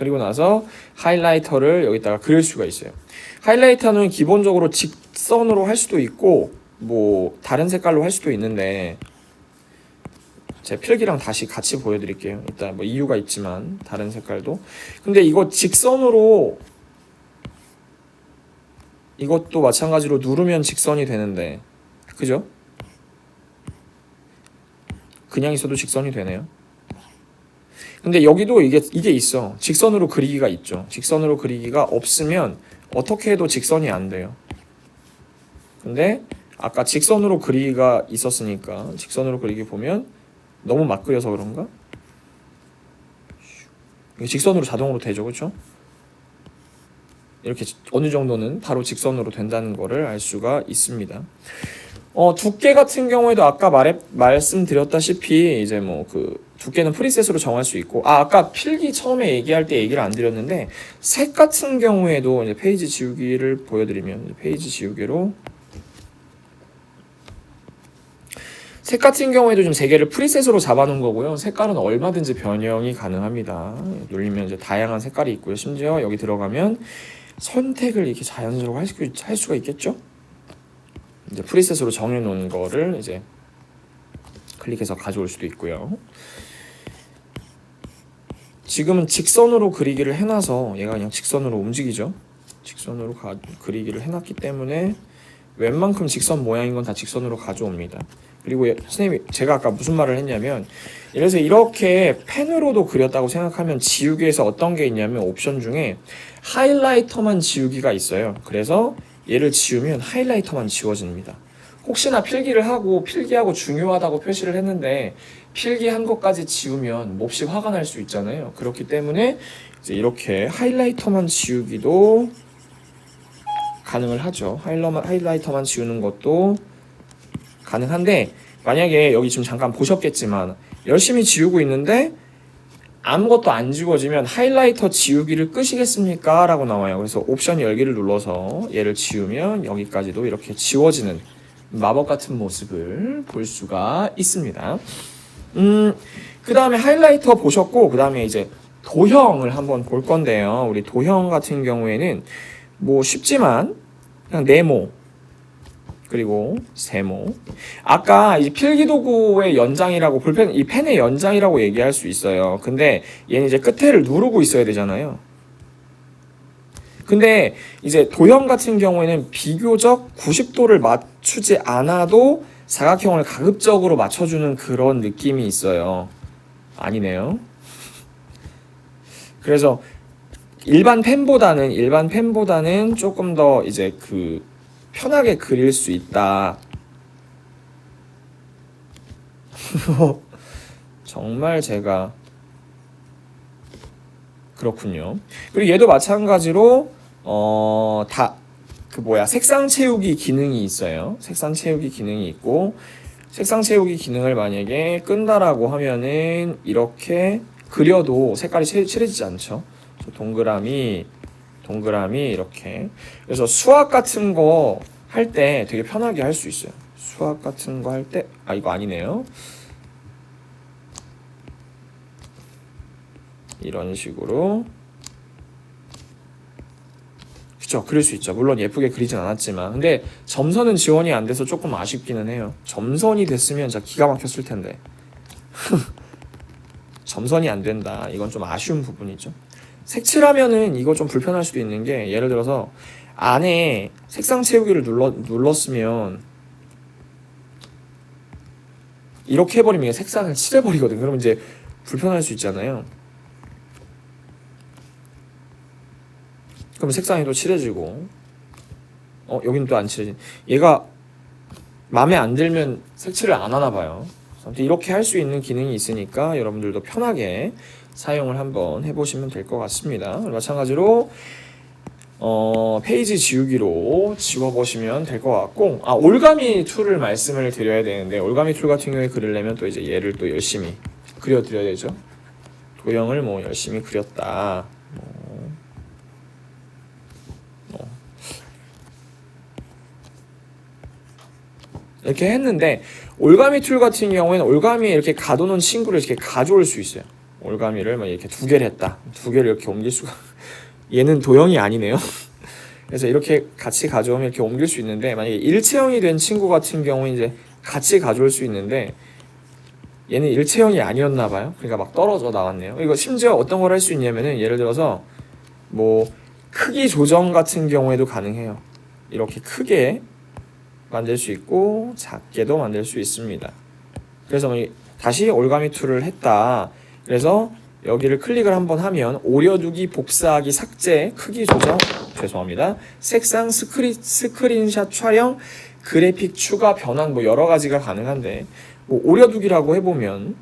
그리고 나서 하이라이터를 여기다가 그릴 수가 있어요. 하이라이터는 기본적으로 직선으로 할 수도 있고 뭐 다른 색깔로 할 수도 있는데 제 필기랑 다시 같이 보여드릴게요. 일단 뭐 이유가 있지만 다른 색깔도. 근데 이거 직선으로 이것도 마찬가지로 누르면 직선이 되는데 그죠? 그냥 있어도 직선이 되네요. 근데 여기도 이게 있어. 직선으로 그리기가 있죠. 직선으로 그리기가 없으면 어떻게 해도 직선이 안 돼요. 근데 아까 직선으로 그리기가 있었으니까 직선으로 그리기 보면 너무 막 그려서 그런가? 직선으로 자동으로 되죠, 그렇죠? 이렇게 어느 정도는 바로 직선으로 된다는 거를 알 수가 있습니다. 두께 같은 경우에도 아까 말씀드렸다시피 이제 뭐 그 두께는 프리셋으로 정할 수 있고 아까 필기 처음에 얘기할 때 얘기를 안 드렸는데 색 같은 경우에도 이제 페이지 지우기를 보여드리면 페이지 지우개로 색 같은 경우에도 좀 3개를 프리셋으로 잡아놓은 거고요. 색깔은 얼마든지 변형이 가능합니다. 눌리면 이제 다양한 색깔이 있고요. 심지어 여기 들어가면 선택을 이렇게 자연스럽게 할 수가 있겠죠? 이제 프리셋으로 정해놓은 거를 이제 클릭해서 가져올 수도 있고요. 지금은 직선으로 그리기를 해놔서 얘가 그냥 직선으로 움직이죠. 직선으로 그리기를 해놨기 때문에 웬만큼 직선 모양인 건 다 직선으로 가져옵니다. 그리고 선생님이 제가 아까 무슨 말을 했냐면 예를 들어서 이렇게 펜으로도 그렸다고 생각하면 지우개에서 어떤 게 있냐면 옵션 중에 하이라이터만 지우기가 있어요. 그래서 얘를 지우면 하이라이터만 지워집니다. 혹시나 필기를 하고 필기하고 중요하다고 표시를 했는데 필기한 것까지 지우면 몹시 화가 날 수 있잖아요. 그렇기 때문에 이제 이렇게 하이라이터만 지우기도 가능을 하죠. 하이라이터만 지우는 것도 가능한데 만약에 여기 지금 잠깐 보셨겠지만 열심히 지우고 있는데 아무것도 안 지워지면 하이라이터 지우기를 끄시겠습니까? 라고 나와요. 그래서 옵션 열기를 눌러서 얘를 지우면 여기까지도 이렇게 지워지는 마법 같은 모습을 볼 수가 있습니다. 그 다음에 하이라이터 보셨고 그 다음에 이제 도형을 한번 볼 건데요. 우리 도형 같은 경우에는 뭐 쉽지만 그냥 네모 그리고 세모. 아까 이제 필기도구의 연장이라고 볼펜 이 펜의 연장이라고 얘기할 수 있어요. 근데 얘는 이제 끝에를 누르고 있어야 되잖아요. 근데 이제 도형 같은 경우에는 비교적 90도를 맞추지 않아도 사각형을 가급적으로 맞춰주는 그런 느낌이 있어요. 아니네요. 그래서 일반 펜보다는 조금 더 이제 그 편하게 그릴 수 있다. 정말 제가 그렇군요. 그리고 얘도 마찬가지로 색상 채우기 기능이 있어요. 색상 채우기 기능이 있고 색상 채우기 기능을 만약에 끈다라고 하면은 이렇게 그려도 색깔이 칠해지지 않죠. 동그라미 이렇게. 그래서 수학 같은 거 할 때 되게 편하게 할 수 있어요. 수학 같은 거 할 때 이거 아니네요. 이런 식으로 그쵸, 그릴 수 있죠. 물론 예쁘게 그리진 않았지만 근데 점선은 지원이 안 돼서 조금 아쉽기는 해요. 점선이 됐으면 진짜 기가 막혔을 텐데 점선이 안 된다. 이건 좀 아쉬운 부분이죠. 색칠하면은 이거 좀 불편할 수도 있는 게 예를 들어서 안에 색상 채우기를 눌렀으면 이렇게 해버리면 색상을 칠해버리거든. 그러면 이제 불편할 수 있잖아요. 그럼 색상이 또 칠해지고 여기는 또 안 칠해진. 얘가 마음에 안 들면 색칠을 안 하나 봐요. 아무튼 이렇게 할 수 있는 기능이 있으니까 여러분들도 편하게 사용을 한번 해보시면 될 것 같습니다. 마찬가지로 페이지 지우기로 지워보시면 될 것 같고 올가미 툴을 말씀을 드려야 되는데 올가미 툴 같은 경우에 그리려면 또 이제 얘를 또 열심히 그려드려야 되죠. 도형을 뭐 열심히 그렸다. 이렇게 했는데 올가미 툴 같은 경우에는 올가미에 이렇게 가둬놓은 친구를 이렇게 가져올 수 있어요. 올가미를 막 이렇게 두 개를 했다. 두 개를 이렇게 옮길 수가 얘는 도형이 아니네요. 그래서 이렇게 같이 가져오면 이렇게 옮길 수 있는데 만약에 일체형이 된 친구 같은 경우는 이제 같이 가져올 수 있는데 얘는 일체형이 아니었나 봐요. 그러니까 막 떨어져 나왔네요. 이거 심지어 어떤 걸 할 수 있냐면은 예를 들어서 뭐 크기 조정 같은 경우에도 가능해요. 이렇게 크게 만들 수 있고 작게도 만들 수 있습니다. 그래서 다시 올가미 툴을 했다. 그래서 여기를 클릭을 한번 하면 오려두기, 복사하기, 삭제, 크기 조정, 죄송합니다. 색상, 스크린샷 촬영, 그래픽 추가, 변환 뭐 여러 가지가 가능한데 뭐 오려두기라고 해보면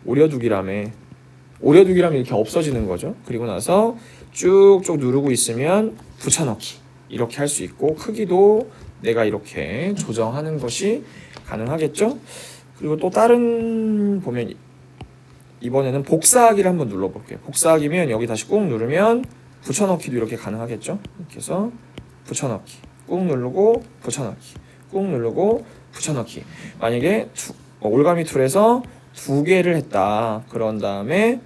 오려두기라면 이렇게 없어지는 거죠. 그리고 나서 쭉쭉 누르고 있으면 붙여넣기 이렇게 할 수 있고 크기도 내가 이렇게 조정하는 것이 가능하겠죠. 그리고 또 다른 보면 이번에는 복사하기를 한번 눌러볼게요. 복사하기면 여기 다시 꾹 누르면 붙여넣기도 이렇게 가능하겠죠. 이렇게 해서 붙여넣기 꾹 누르고 붙여넣기 꾹 누르고 붙여넣기. 만약에 올가미 툴에서 두 개를 했다. 그런 다음에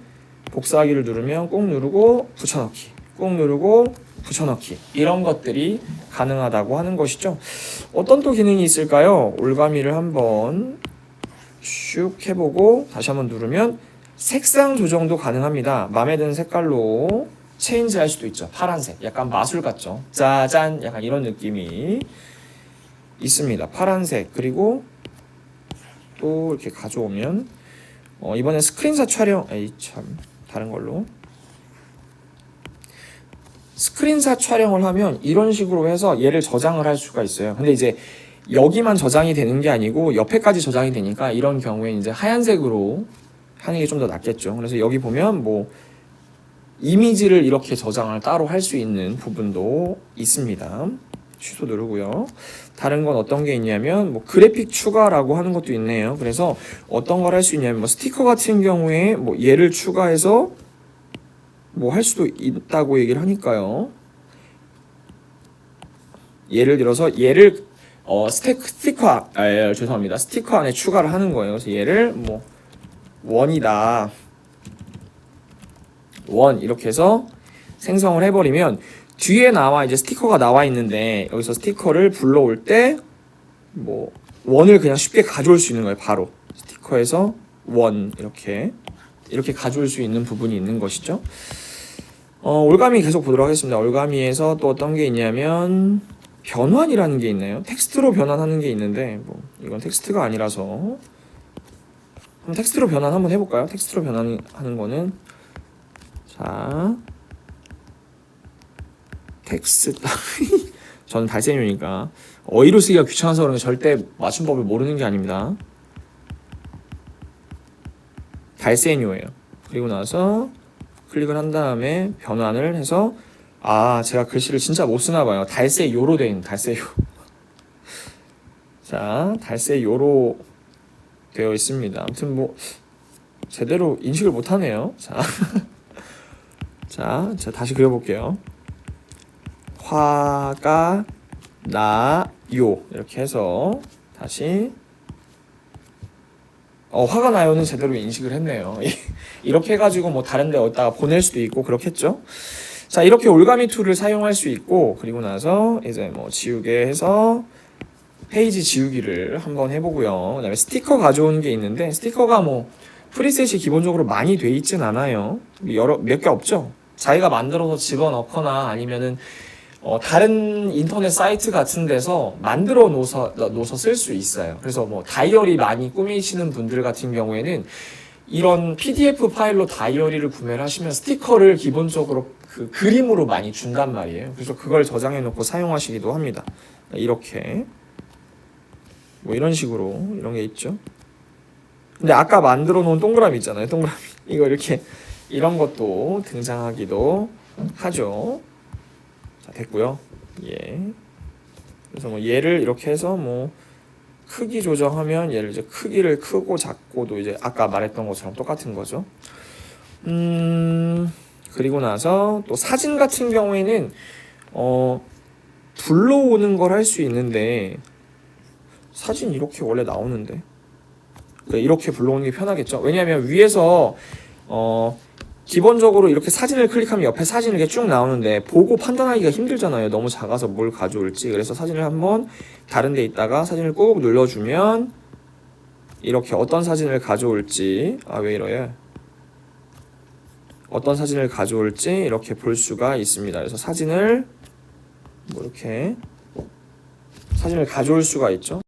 복사하기를 누르면 꾹 누르고 붙여넣기 꾹 누르고 붙여넣기 이런 것들이 가능하다고 하는 것이죠. 어떤 또 기능이 있을까요? 올가미를 한번 슉 해보고 다시 한번 누르면 색상 조정도 가능합니다. 마음에 드는 색깔로 체인지 할 수도 있죠. 파란색 약간 마술 같죠. 짜잔 약간 이런 느낌이 있습니다. 파란색. 그리고 또 이렇게 가져오면 이번엔 스크린샷 촬영 참 다른 걸로 스크린샷 촬영을 하면 이런 식으로 해서 얘를 저장을 할 수가 있어요. 근데 이제 여기만 저장이 되는 게 아니고 옆에까지 저장이 되니까 이런 경우에 이제 하얀색으로 하는 게 좀 더 낫겠죠. 그래서 여기 보면 뭐 이미지를 이렇게 저장을 따로 할 수 있는 부분도 있습니다. 취소 누르고요. 다른 건 어떤 게 있냐면 뭐 그래픽 추가라고 하는 것도 있네요. 그래서 어떤 걸 할 수 있냐면 뭐 스티커 같은 경우에 뭐 얘를 추가해서 뭐 할 수도 있다고 얘기를 하니까요. 예를 들어서 얘를 스티커 죄송합니다. 스티커 안에 추가를 하는 거예요. 그래서 얘를 뭐 원이다. 원 이렇게 해서 생성을 해버리면 뒤에 나와 이제 스티커가 나와 있는데 여기서 스티커를 불러올 때 뭐 원을 그냥 쉽게 가져올 수 있는 거예요. 바로 스티커에서 원 이렇게 가져올 수 있는 부분이 있는 것이죠. 올가미 계속 보도록 하겠습니다. 올가미에서 또 어떤 게 있냐면 변환이라는 게 있나요? 텍스트로 변환하는 게 있는데 뭐 이건 텍스트가 아니라서 한번 텍스트로 변환 한번 해볼까요? 텍스트로 변환하는 거는 자 텍스트 저는 달세뇨니까 어휘로 쓰기가 귀찮아서 그러면 절대 맞춤법을 모르는 게 아닙니다. 달세뇨예요. 그리고 나서 클릭을 한 다음에 변환을 해서 제가 글씨를 진짜 못 쓰나 봐요. 달세요로 돼 있는 달세요. 자, 달세요로 되어 있습니다. 아무튼 뭐 제대로 인식을 못 하네요. 자, 제가 다시 그려볼게요. 화가 나요 이렇게 해서 다시 화가 나요는 제대로 인식을 했네요. 이렇게 해가지고 뭐 다른 데 어디다가 보낼 수도 있고 그렇겠죠. 자, 이렇게 올가미 툴을 사용할 수 있고 그리고 나서 이제 뭐 지우개 해서 페이지 지우기를 한번 해보고요. 그 다음에 스티커 가져오는 게 있는데 스티커가 뭐 프리셋이 기본적으로 많이 돼 있진 않아요. 몇 개 없죠. 자기가 만들어서 집어넣거나 아니면은 다른 인터넷 사이트 같은 데서 만들어 놓아서 쓸 수 있어요. 그래서 뭐 다이어리 많이 꾸미시는 분들 같은 경우에는 이런 PDF 파일로 다이어리를 구매를 하시면 스티커를 기본적으로 그 그림으로 많이 준단 말이에요. 그래서 그걸 저장해 놓고 사용하시기도 합니다. 이렇게 뭐 이런 식으로 이런 게 있죠. 근데 아까 만들어 놓은 동그라미 있잖아요. 동그라미 이거 이렇게 이런 것도 등장하기도 하죠. 자, 됐고요. 예. 그래서 뭐 얘를 이렇게 해서 뭐 크기 조정하면 얘를 이제 크기를 크고 작고도 이제 아까 말했던 것처럼 똑같은 거죠. 그리고 나서 또 사진 같은 경우에는 불러오는 걸 할 수 있는데 사진 이렇게 원래 나오는데 이렇게 불러오는 게 편하겠죠. 왜냐하면 위에서 기본적으로 이렇게 사진을 클릭하면 옆에 사진이 이렇게 쭉 나오는데 보고 판단하기가 힘들잖아요. 너무 작아서 뭘 가져올지. 그래서 사진을 한번 다른 데 있다가 사진을 꾹 눌러주면 이렇게 어떤 사진을 가져올지, 왜 이러요? 어떤 사진을 가져올지 이렇게 볼 수가 있습니다. 그래서 사진을 뭐 이렇게 사진을 가져올 수가 있죠.